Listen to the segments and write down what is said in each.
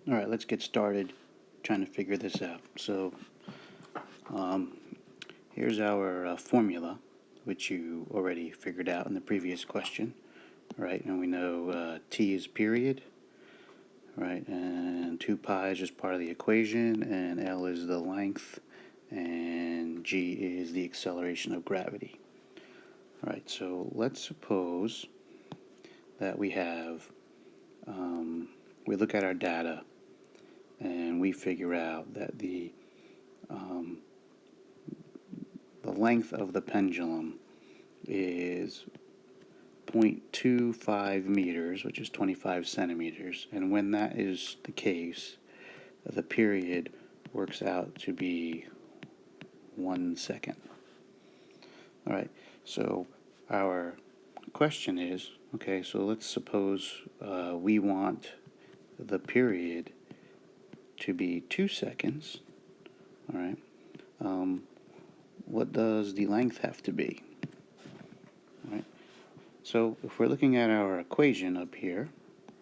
Alright, let's get started trying to figure this out. So, here's our formula, which you already figured out in the previous question, right? And we know t is period, right? And 2 pi is just part of the equation, and L is the length, and G is the acceleration of gravity. Alright, so let's suppose that we have, we look at our data, and we figure out that the length of the pendulum is 0.25 meters, which is 25 centimeters, and when that is the case, the period works out to be 1 second. Alright, so our question is, okay, so let's suppose we want the period to be 2 seconds. Alright, what does the length have to be? Right. So if we're looking at our equation up here,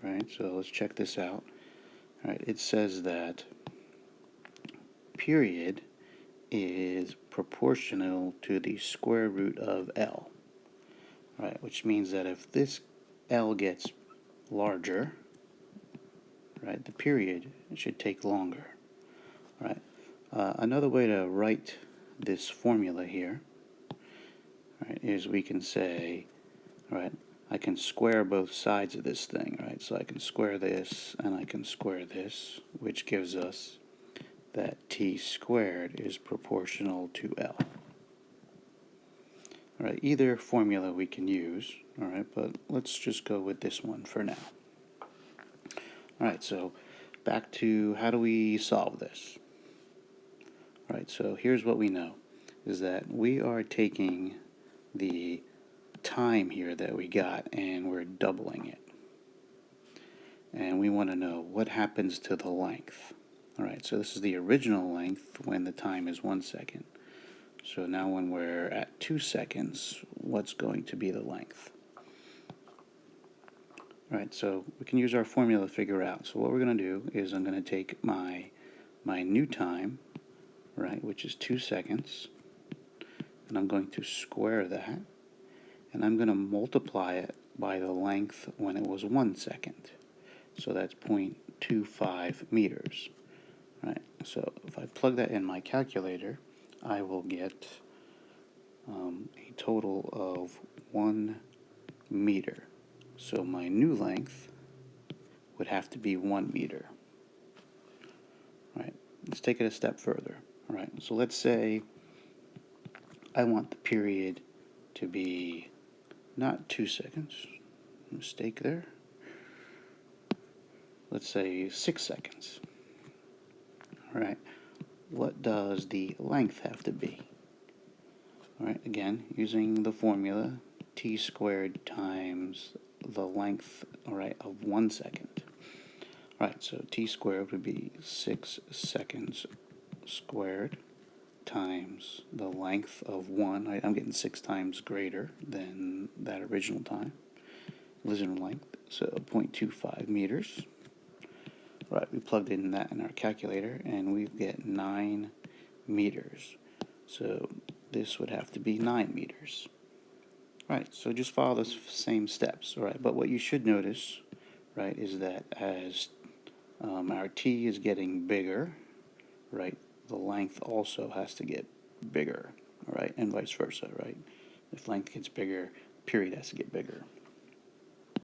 right, so let's check this out. Right, it says that period is proportional to the square root of L. Right, which means that if this L gets larger, right, the period should take longer. Right. Another way to write this formula here, right, is we can say, right, I can square both sides of this thing, right? So I can square this and I can square this, which gives us that t squared is proportional to L. All right, either formula we can use, all right, but let's just go with this one for now. All right, so back to how do we solve this? All right, so here's what we know, is that we are taking the time here that we got and we're doubling it. And we want to know what happens to the length. Alright, so this is the original length when the time is 1 second. So now when we're at 2 seconds, what's going to be the length? Alright, so we can use our formula to figure out. So what we're going to do is I'm going to take my new time, right, which is 2 seconds, and I'm going to square that, and I'm going to multiply it by the length when it was 1 second. So that's 0.25 meters. Right. So if I plug that in my calculator, I will get a total of 1 meter. So my new length would have to be 1 meter. Right. Let's take it a step further. All right. So let's say I want the period to be not 2 seconds. Mistake there. Let's say 6 seconds. All right. What does the length have to be? All right. Again, using the formula, t squared times the length, all right, of 1 second. All right. So t squared would be 6 seconds squared times the length of 1. Right, I'm getting 6 times greater than that original time, original length, so 0.25 meters. Right, we plugged in that in our calculator, and we get 9 meters. So this would have to be 9 meters. Right, so just follow the same steps. All right, but what you should notice, right, is that as our t is getting bigger, right, the length also has to get bigger, all right, and vice versa, right? If length gets bigger, period has to get bigger.